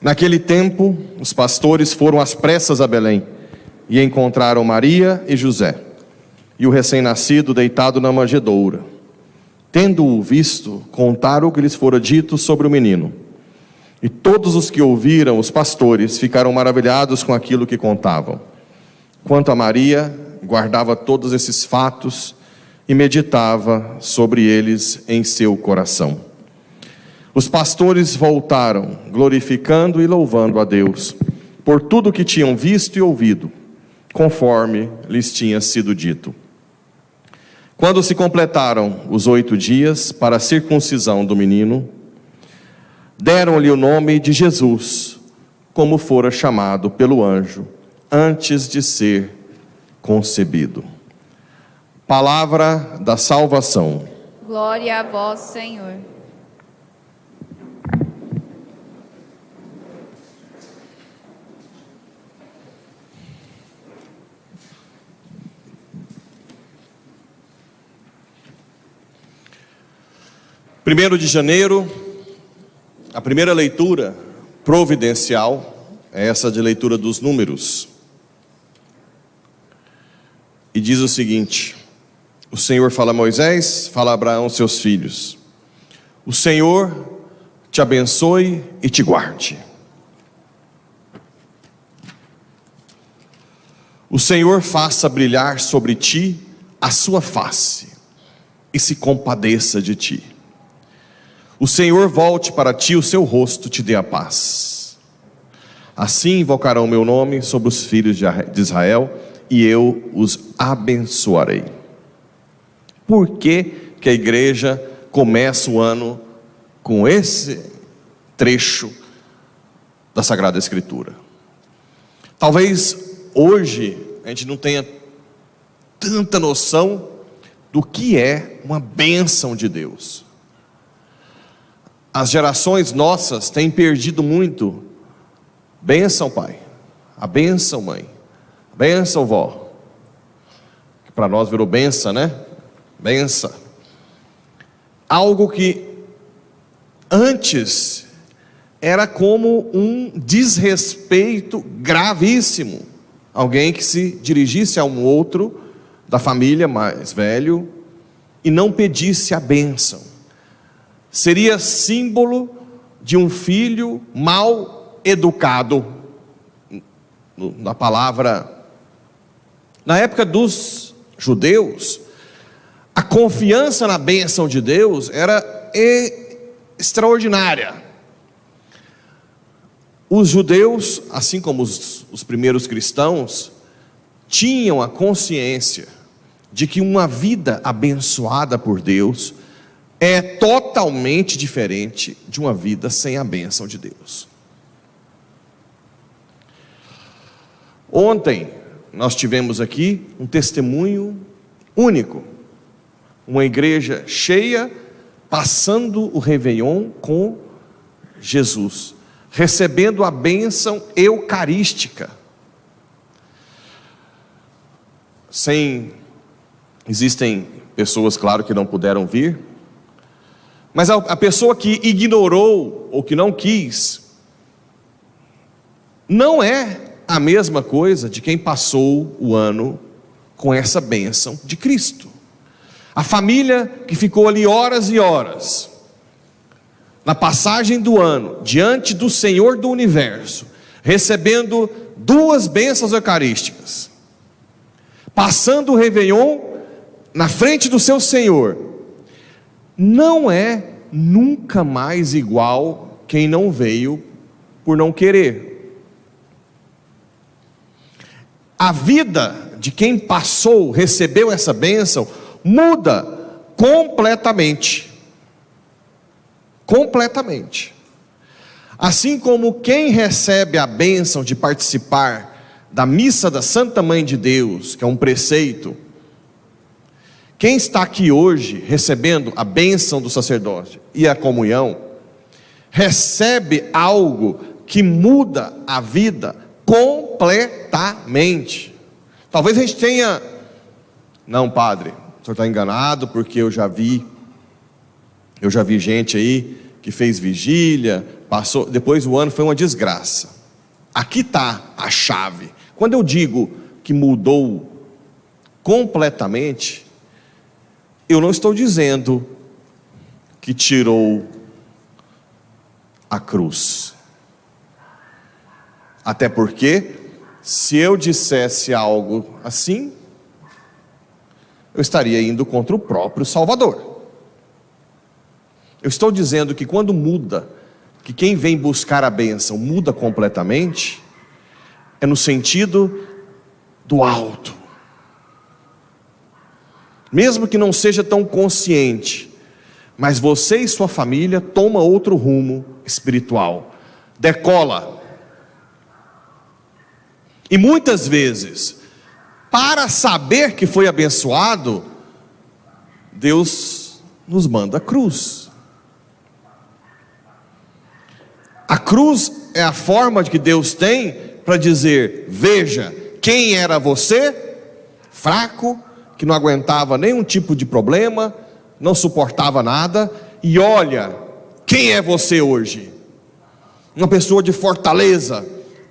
Naquele tempo, os pastores foram às pressas a Belém e encontraram Maria e José e o recém-nascido deitado na manjedoura. Tendo-o visto, contaram o que lhes fora dito sobre o menino. E todos os que ouviram os pastores ficaram maravilhados com aquilo que contavam. Quanto a Maria, guardava todos esses fatos e meditava sobre eles em seu coração. Os pastores voltaram, glorificando e louvando a Deus por tudo que tinham visto e ouvido, conforme lhes tinha sido dito. Quando se completaram os 8 dias para a circuncisão do menino, deram-lhe o nome de Jesus, como fora chamado pelo anjo, antes de ser concebido. Palavra da salvação. Glória a vós, Senhor. Primeiro de janeiro, a primeira leitura providencial é essa de leitura dos números. E diz o seguinte: o Senhor fala a Moisés, fala a Abraão, seus filhos: o Senhor te abençoe e te guarde. O Senhor faça brilhar sobre ti a sua face e se compadeça de ti. O Senhor volte para ti o seu rosto, te dê a paz. Assim invocarão o meu nome sobre os filhos de Israel, e eu os abençoarei. Por que a igreja começa o ano com esse trecho da Sagrada Escritura? Talvez hoje a gente não tenha tanta noção do que é uma bênção de Deus. As gerações nossas têm perdido muito. Bênção, pai. A bênção, mãe. A bênção, vó. Que para nós virou benção, né? Benção. Algo que antes era como um desrespeito gravíssimo. Alguém que se dirigisse a um outro da família mais velho e não pedisse a bênção. Seria símbolo de um filho mal educado. Na palavra, na época dos judeus, a confiança na bênção de Deus era extraordinária. Os judeus, assim como os primeiros cristãos, tinham a consciência de que uma vida abençoada por Deus é totalmente diferente de uma vida sem a bênção de Deus. Ontem nós tivemos aqui um testemunho único. Uma igreja cheia, passando o Réveillon com Jesus, recebendo a bênção eucarística. Existem pessoas, claro, que não puderam vir, mas a pessoa que ignorou ou que não quis, não é a mesma coisa de quem passou o ano com essa bênção de Cristo. A família que ficou ali horas e horas, na passagem do ano, diante do Senhor do Universo, recebendo 2 bênçãos eucarísticas, passando o Réveillon na frente do seu Senhor, não é nunca mais igual quem não veio por não querer. A vida de quem passou, recebeu essa bênção, muda completamente. Completamente. Assim como quem recebe a bênção de participar da missa da Santa Mãe de Deus, que é um preceito, quem está aqui hoje recebendo a bênção do sacerdote e a comunhão, recebe algo que muda a vida completamente. Talvez a gente tenha: não, padre, o senhor está enganado, porque eu já vi gente aí que fez vigília, passou, depois o ano foi uma desgraça. Aqui está a chave. Quando eu digo que mudou completamente, eu não estou dizendo que tirou a cruz. Até porque, se eu dissesse algo assim, eu estaria indo contra o próprio Salvador. Eu estou dizendo que quando muda, que quem vem buscar a bênção muda completamente, é no sentido do alto. Mesmo que não seja tão consciente, mas você e sua família tomam outro rumo espiritual, decola. E muitas vezes, para saber que foi abençoado, Deus nos manda a cruz. A cruz é a forma que Deus tem para dizer: veja, quem era você? Fraco, que não aguentava nenhum tipo de problema, não suportava nada, e olha, quem é você hoje? Uma pessoa de fortaleza,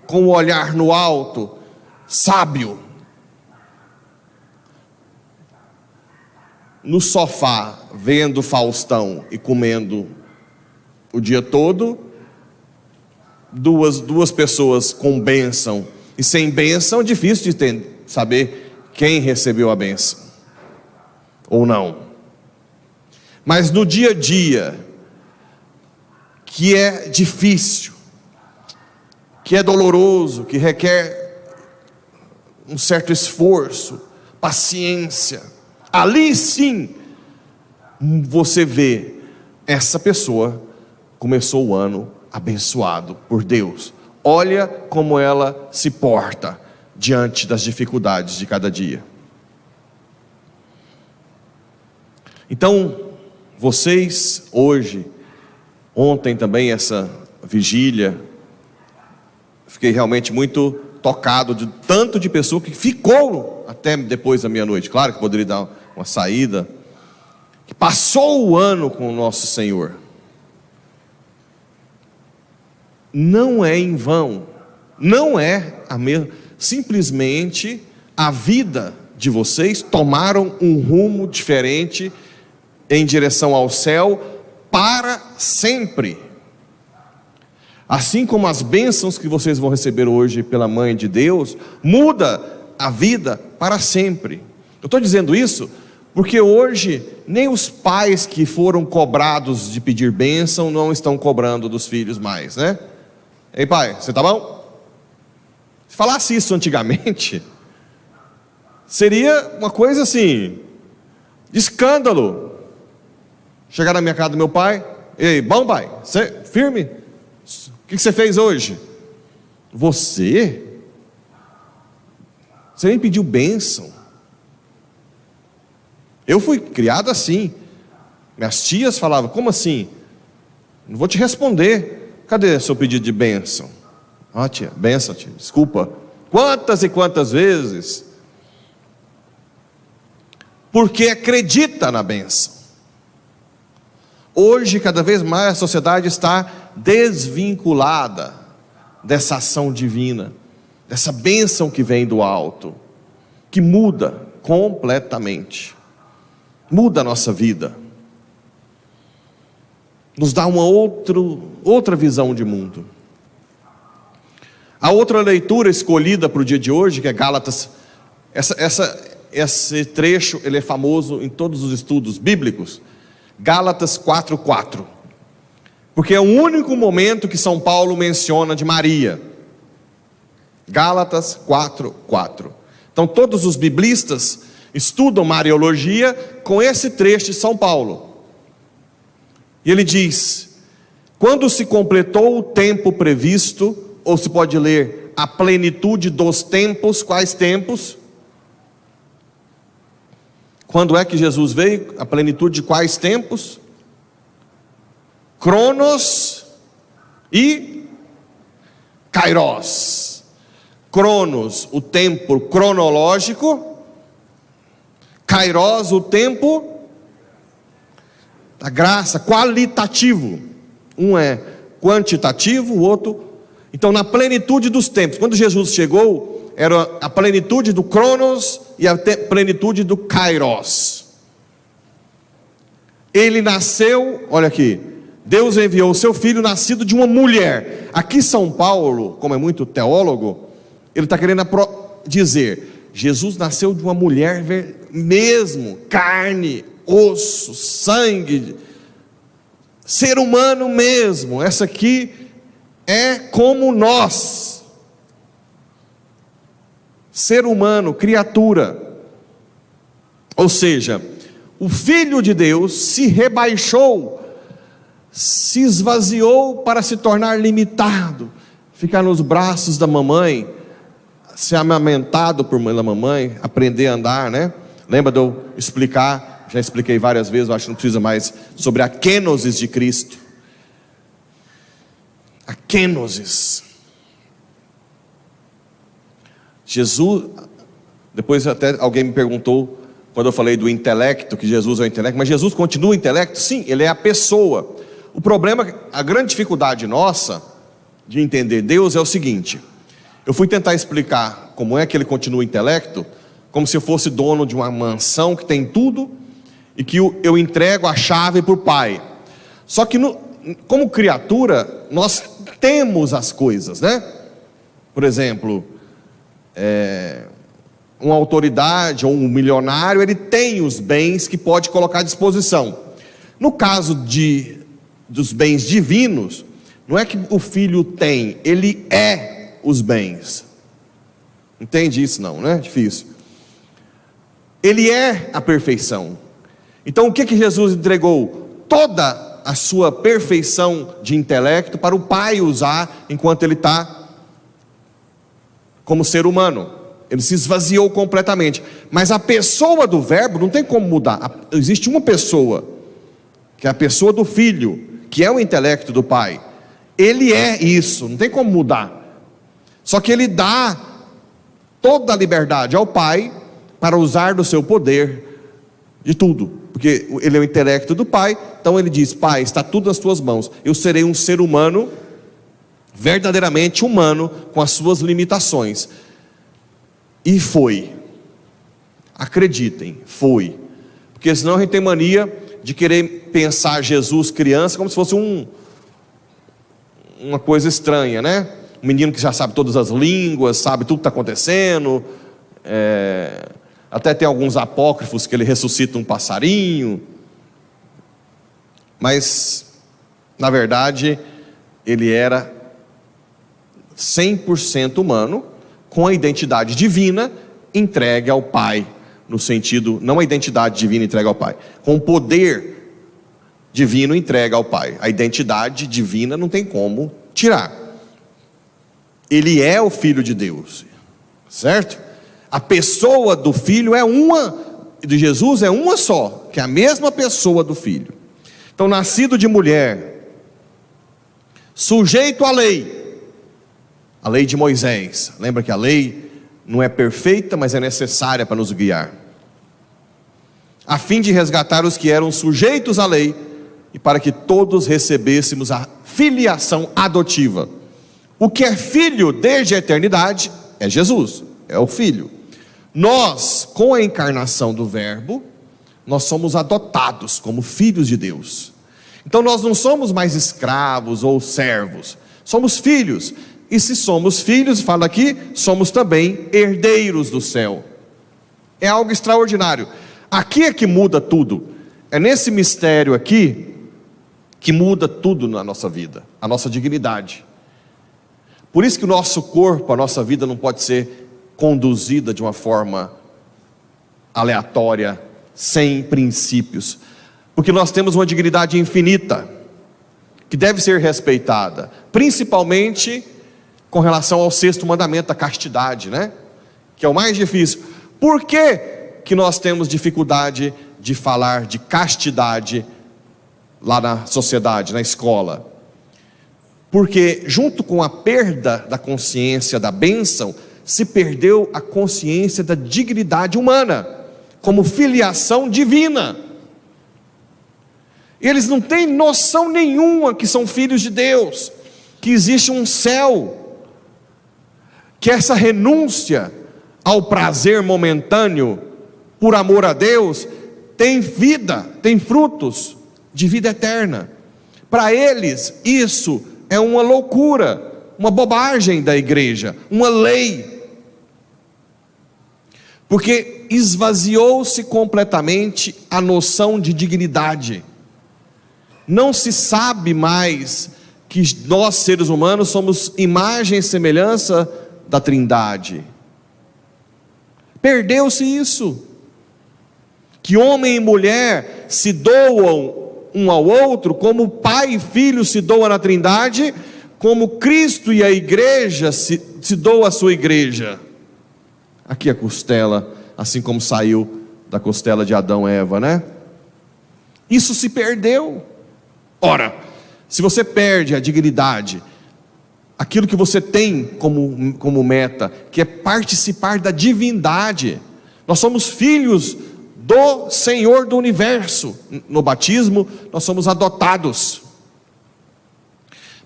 com o olhar no alto, sábio. No sofá, vendo Faustão e comendo o dia todo, duas pessoas com bênção e sem bênção, é difícil de saber quem recebeu a bênção ou não. Mas no dia a dia, que é difícil, que é doloroso, que requer um certo esforço, paciência, ali sim você vê, essa pessoa começou o ano abençoado por Deus. Olha como ela se porta diante das dificuldades de cada dia. Então, vocês hoje, ontem também essa vigília, fiquei realmente muito tocado de tanto de pessoa que ficou até depois da meia-noite. Claro que poderia dar uma saída, que passou o ano com o nosso Senhor. Não é em vão, não é a mesma. Simplesmente a vida de vocês tomaram um rumo diferente em direção ao céu para sempre. Assim como as bênçãos que vocês vão receber hoje pela Mãe de Deus, muda a vida para sempre. Eu estou dizendo isso porque hoje nem os pais que foram cobrados de pedir bênção não estão cobrando dos filhos mais, né? Ei pai, você tá bom? Se falasse isso antigamente, seria uma coisa assim, de escândalo. Chegar na minha casa do meu pai: ei, bom pai, você firme? O que você fez hoje? Você nem pediu bênção. Eu fui criado assim. Minhas tias falavam: como assim? Não vou te responder. Cadê seu pedido de bênção? Ah, tia, bênção, tia, desculpa. Quantas e quantas vezes? Porque acredita na bênção. Hoje, cada vez mais, a sociedade está desvinculada dessa ação divina, dessa bênção que vem do alto, que muda completamente, muda a nossa vida, nos dá uma outra visão de mundo. A outra leitura escolhida para o dia de hoje, que é Gálatas, esse trecho ele é famoso em todos os estudos bíblicos, Gálatas 4:4, porque é o único momento que São Paulo menciona de Maria. Gálatas 4:4. Então todos os biblistas estudam Mariologia com esse trecho de São Paulo. E ele diz: quando se completou o tempo previsto, ou se pode ler, a plenitude dos tempos. Quais tempos? Quando é que Jesus veio? A plenitude de quais tempos? Cronos e Kairos. Cronos, o tempo cronológico. Kairos, o tempo da graça, qualitativo. Um é quantitativo, o outro... Então, na plenitude dos tempos, quando Jesus chegou, era a plenitude do Cronos e a plenitude do Kairos. Ele nasceu, olha aqui, Deus enviou o seu filho nascido de uma mulher. Aqui São Paulo, como é muito teólogo, ele está querendo dizer, Jesus nasceu de uma mulher mesmo, carne, osso, sangue, ser humano mesmo. Essa aqui é como nós, ser humano, criatura. Ou seja, o Filho de Deus se rebaixou, se esvaziou para se tornar limitado, ficar nos braços da mamãe, ser amamentado por da mamãe, aprender a andar, né? Lembra de eu explicar, já expliquei várias vezes, eu acho que não precisa mais, sobre a kenosis de Cristo. A kenosis. Jesus, depois até alguém me perguntou, quando eu falei do intelecto, que Jesus é o intelecto, mas Jesus continua o intelecto? Sim, ele é a pessoa. O problema, a grande dificuldade nossa de entender Deus é o seguinte: eu fui tentar explicar como é que ele continua o intelecto, como se eu fosse dono de uma mansão que tem tudo, e que eu entrego a chave para o pai. Só que como criatura, nós temos as coisas, né? Por exemplo, uma autoridade ou um milionário, ele tem os bens que pode colocar à disposição. No caso dos bens divinos, não é que o filho tem, ele é os bens. Entende isso não, né? Difícil. Ele é a perfeição. Então o que Jesus entregou? Toda a sua perfeição de intelecto para o pai usar enquanto ele está como ser humano. Ele se esvaziou completamente. Mas a pessoa do verbo não tem como mudar. Existe uma pessoa, que é a pessoa do filho, que é o intelecto do pai. Ele é isso, não tem como mudar. Só que ele dá toda a liberdade ao pai para usar do seu poder de tudo, porque ele é o intelecto do pai. Então ele diz: pai, está tudo nas tuas mãos, eu serei um ser humano, verdadeiramente humano, com as suas limitações. E foi, acreditem, foi, porque senão a gente tem mania de querer pensar Jesus criança como se fosse uma coisa estranha, né? Um menino que já sabe todas as línguas, sabe tudo que está acontecendo, até tem alguns apócrifos que ele ressuscita um passarinho, mas na verdade ele era 100% humano, com a identidade divina entregue ao Pai, no sentido, não a identidade divina entregue ao Pai, com o poder divino entregue ao Pai. A identidade divina não tem como tirar. Ele é o Filho de Deus, certo? A pessoa do Filho é uma, de Jesus é uma só, que é a mesma pessoa do Filho. Então, nascido de mulher, sujeito à lei de Moisés. Lembra que a lei não é perfeita, mas é necessária para nos guiar, a fim de resgatar os que eram sujeitos à lei, e para que todos recebêssemos a filiação adotiva. O que é filho desde a eternidade é Jesus, é o Filho. Nós, com a encarnação do Verbo, nós somos adotados como filhos de Deus. Então nós não somos mais escravos ou servos, somos filhos. E se somos filhos, fala aqui, somos também herdeiros do céu. É algo extraordinário. Aqui é que muda tudo. É nesse mistério aqui que muda tudo na nossa vida, a nossa dignidade. Por isso que o nosso corpo, a nossa vida não pode ser conduzida de uma forma aleatória, sem princípios. Porque nós temos uma dignidade infinita, que deve ser respeitada, principalmente com relação ao 6º mandamento da castidade, né? Que é o mais difícil. Por que que nós temos dificuldade de falar de castidade lá na sociedade, na escola? Porque junto com a perda da consciência da bênção, se perdeu a consciência da dignidade humana, como filiação divina. Eles não têm noção nenhuma que são filhos de Deus, que existe um céu, que essa renúncia ao prazer momentâneo, por amor a Deus, tem vida, tem frutos de vida eterna. Para eles, isso é uma loucura, uma bobagem da igreja, uma lei, porque esvaziou-se completamente a noção de dignidade. Não se sabe mais que nós, seres humanos, somos imagem e semelhança da Trindade. Perdeu-se isso, que homem e mulher se doam um ao outro, como pai e filho se doam na Trindade, como Cristo e a igreja se doam à sua igreja. Aqui a costela, assim como saiu da costela de Adão e Eva, né? Isso se perdeu. Ora, se você perde a dignidade, aquilo que você tem como meta, que é participar da divindade, nós somos filhos do Senhor do universo. No batismo nós somos adotados.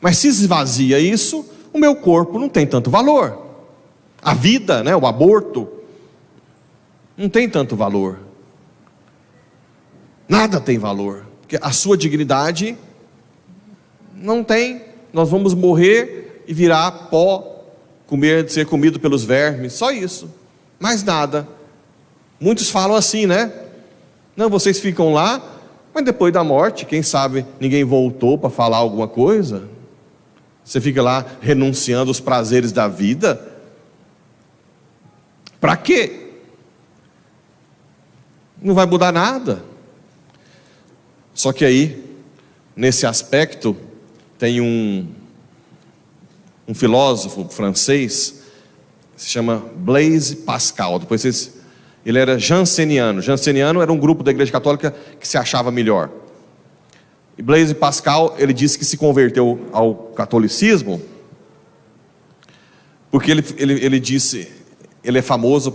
Mas se esvazia isso, o meu corpo não tem tanto valor. A vida, né, o aborto, não tem tanto valor. Nada tem valor, porque a sua dignidade não tem. Nós vamos morrer e virar pó, ser comido pelos vermes, só isso, mais nada. Muitos falam assim, né? Não, vocês ficam lá, mas depois da morte, quem sabe ninguém voltou para falar alguma coisa. Você fica lá renunciando aos prazeres da vida. Para quê? Não vai mudar nada. Só que aí, nesse aspecto, tem um filósofo francês, se chama Blaise Pascal. Depois ele era janseniano. Janseniano era um grupo da Igreja Católica que se achava melhor. E Blaise Pascal, ele disse que se converteu ao catolicismo porque ele disse, ele é famoso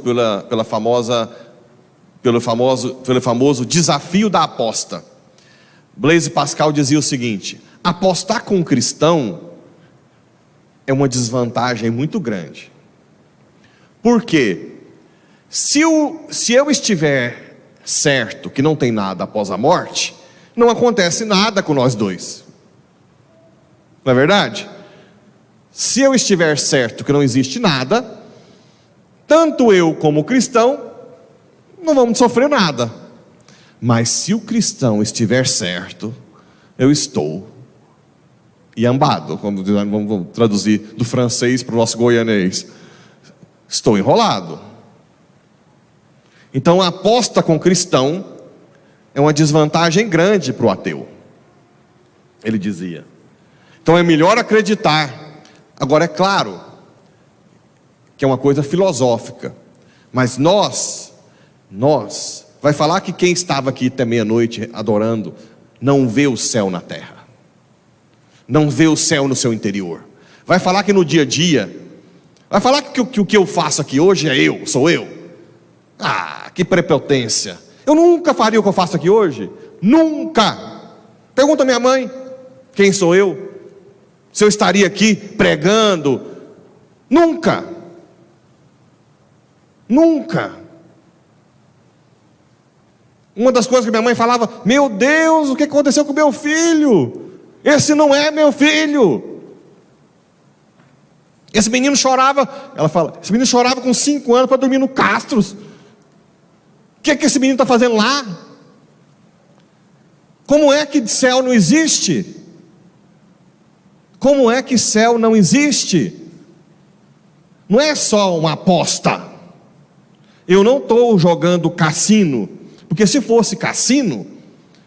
pelo famoso desafio da aposta. Blaise Pascal dizia o seguinte: apostar com um cristão é uma desvantagem muito grande. Por quê? Se eu estiver certo que não tem nada após a morte, não acontece nada com nós dois. Não é verdade? Se eu estiver certo que não existe nada, tanto eu como o cristão não vamos sofrer nada. Mas se o cristão estiver certo, eu estou iambado, vamos traduzir do francês para o nosso goianês. Estou enrolado. Então a aposta com o cristão é uma desvantagem grande para o ateu, ele dizia. Então é melhor acreditar. Agora é claro que é uma coisa filosófica, mas nós vai falar que quem estava aqui até meia-noite adorando não vê o céu na terra, não vê o céu no seu interior. Vai falar que no dia a dia, vai falar que o que eu faço aqui hoje sou eu. Ah, que prepotência. Eu nunca faria o que eu faço aqui hoje. Nunca. Pergunta a minha mãe, quem sou eu? Se eu estaria aqui pregando. Nunca. Nunca. Uma das coisas que minha mãe falava: meu Deus, o que aconteceu com meu filho? Esse não é meu filho. Esse menino chorava, ela fala, esse menino chorava com 5 anos para dormir no Castros. O que esse menino está fazendo lá? Como é que céu não existe? Como é que céu não existe? Não é só uma aposta. Eu não estou jogando cassino, porque se fosse cassino,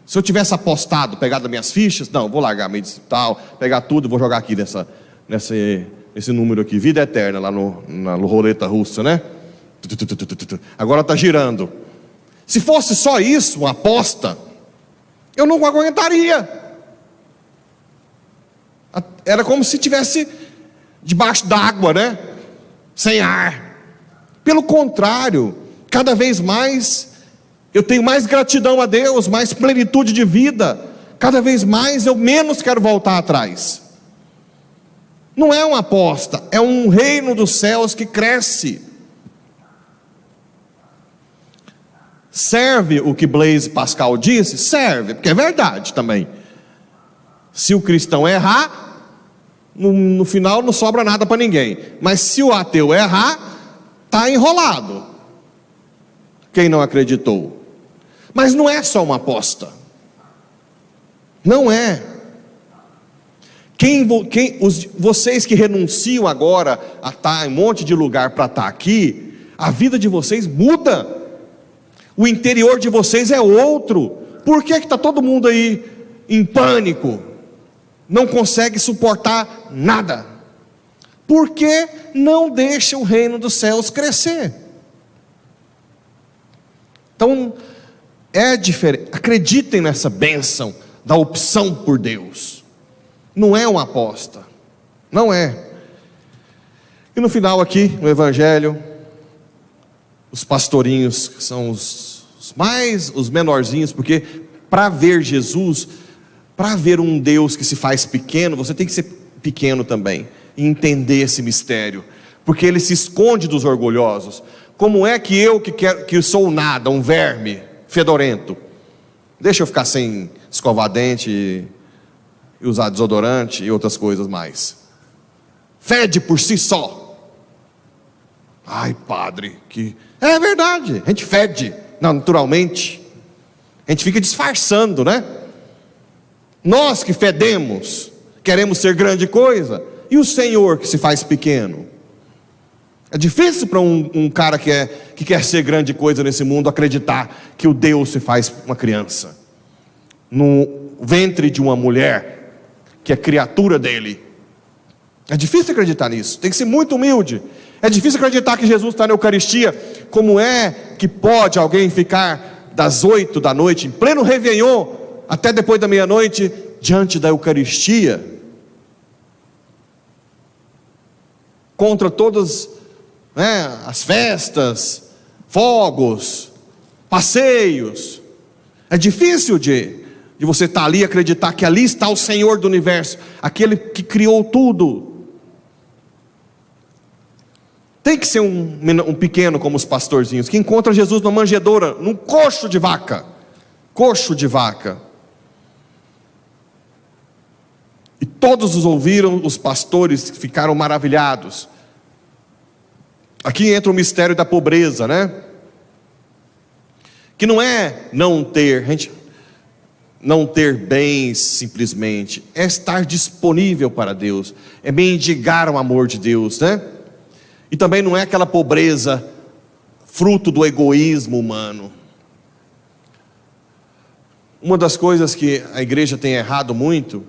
se eu tivesse apostado, pegado as minhas fichas, não, vou largar tal, pegar tudo, vou jogar aqui esse número aqui, vida eterna, lá na roleta russa, né? Agora está girando. Se fosse só isso, uma aposta, eu não aguentaria. Era como se estivesse debaixo d'água, né? Sem ar. Pelo contrário, cada vez mais eu tenho mais gratidão a Deus, mais plenitude de vida. Cada vez mais eu menos quero voltar atrás. Não é uma aposta, é um reino dos céus que cresce. Serve o que Blaise Pascal disse? Serve, porque é verdade também. Se o cristão errar, no final não sobra nada para ninguém. Mas se o ateu errar, está enrolado. Quem não acreditou. Mas não é só uma aposta. Não é. Vocês que renunciam agora a estar em um monte de lugar para estar aqui, a vida de vocês muda. O interior de vocês é outro. Por que está todo mundo aí em pânico? Não consegue suportar nada. Porque não deixa o reino dos céus crescer. Então, é diferente. Acreditem nessa bênção da opção por Deus. Não é uma aposta. Não é. E no final aqui, no Evangelho, os pastorinhos, que são os menorzinhos, porque para ver Jesus, para ver um Deus que se faz pequeno, você tem que ser pequeno também, e entender esse mistério, porque ele se esconde dos orgulhosos. Como é que eu que sou nada, um verme fedorento, deixa eu ficar sem escovar dente e usar desodorante e outras coisas mais, fede por si só. Ai, padre, que é verdade, a gente fede naturalmente, a gente fica disfarçando, né? Nós que fedemos, queremos ser grande coisa, e o Senhor que se faz pequeno. É difícil para um cara que quer ser grande coisa nesse mundo acreditar que o Deus se faz uma criança no ventre de uma mulher que é criatura dele. É difícil acreditar nisso, tem que ser muito humilde. É difícil acreditar que Jesus está na Eucaristia. Como é que pode alguém ficar das 8 da noite, em pleno Réveillon, até depois da meia-noite, diante da Eucaristia? Contra todas as festas, fogos, passeios. É difícil de você estar ali e acreditar que ali está o Senhor do universo, aquele que criou tudo. Tem que ser um pequeno como os pastorzinhos, que encontra Jesus numa manjedoura, num coxo de vaca. Coxo de vaca. E todos os ouviram, os pastores ficaram maravilhados. Aqui entra o mistério da pobreza, né? Que não é não ter bens simplesmente, é estar disponível para Deus, é mendigar o amor de Deus, né? E também não é aquela pobreza fruto do egoísmo humano. Uma das coisas que a igreja tem errado muito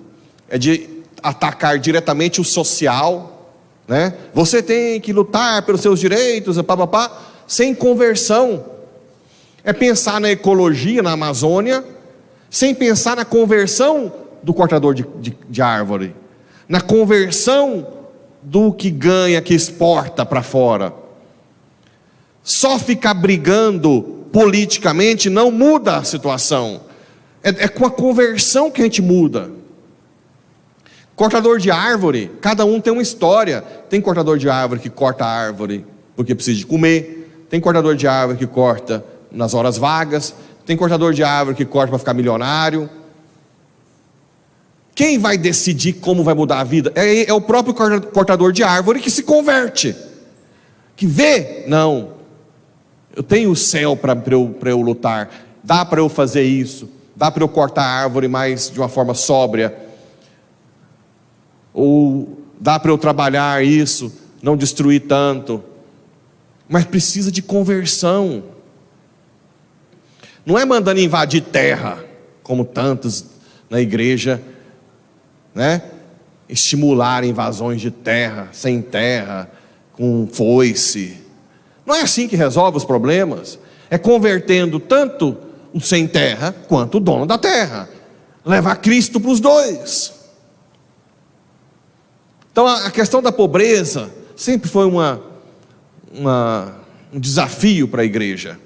é de atacar diretamente o social, né? Você tem que lutar pelos seus direitos, sem conversão. É pensar na ecologia na Amazônia, sem pensar na conversão do cortador de árvore, na conversão do que ganha, que exporta para fora. Só ficar brigando politicamente não muda a situação. É com a conversão que a gente muda. Cortador de árvore, cada um tem uma história. Tem cortador de árvore que corta a árvore porque precisa de comer. Tem cortador de árvore que corta nas horas vagas. Tem cortador de árvore que corta para ficar milionário. Quem vai decidir como vai mudar a vida? É o próprio cortador de árvore que se converte, que vê, não, eu tenho o céu para eu lutar, dá para eu fazer isso, dá para eu cortar a árvore mais de uma forma sóbria, ou dá para eu trabalhar isso, não destruir tanto. Mas precisa de conversão. Não é mandando invadir terra, como tantos na igreja, né? Estimular invasões de terra, sem terra, com foice. Não é assim que resolve os problemas. É convertendo tanto o sem terra quanto o dono da terra. Levar Cristo para os dois. Então a questão da pobreza sempre foi um desafio para a igreja.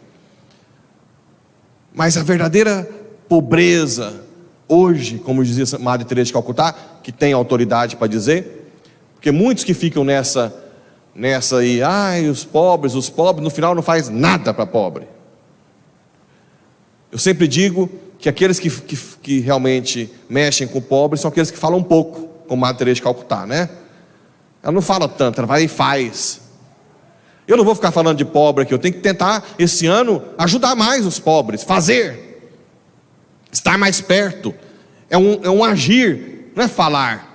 Mas a verdadeira pobreza hoje, como dizia Madre Teresa de Calcutá, que tem autoridade para dizer, porque muitos que ficam nessa aí, os pobres, no final não faz nada para pobre. Eu sempre digo que aqueles que realmente mexem com o pobre são aqueles que falam pouco, como Madre Teresa de Calcutá, né? Ela não fala tanto, ela vai e faz. Eu não vou ficar falando de pobre aqui, eu tenho que tentar, esse ano, ajudar mais os pobres, fazer, estar mais perto, é um agir, não é falar.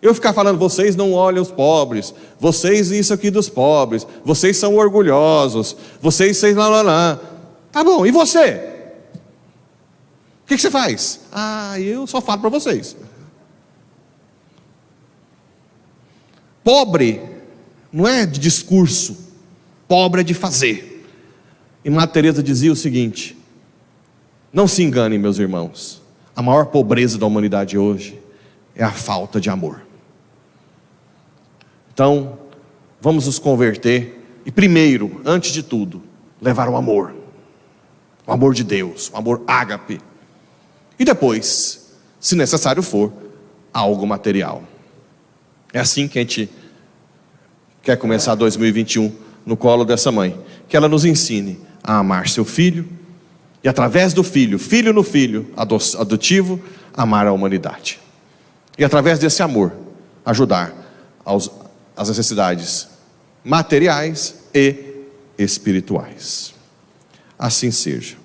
Eu ficar falando, vocês não olham os pobres, vocês isso aqui dos pobres, vocês são orgulhosos, vocês lá. Tá bom, e você? O que você faz? Eu só falo para vocês. Pobre não é de discurso, pobre é de fazer. E Madre Teresa dizia o seguinte: não se enganem, meus irmãos, a maior pobreza da humanidade hoje é a falta de amor. Então, vamos nos converter e primeiro, antes de tudo, levar o amor de Deus, o amor ágape, e depois, se necessário for, algo material. É assim que a gente quer começar 2021 no colo dessa mãe, que ela nos ensine a amar seu filho e através do filho no filho adotivo, amar a humanidade. E através desse amor, ajudar as necessidades materiais e espirituais. Assim seja.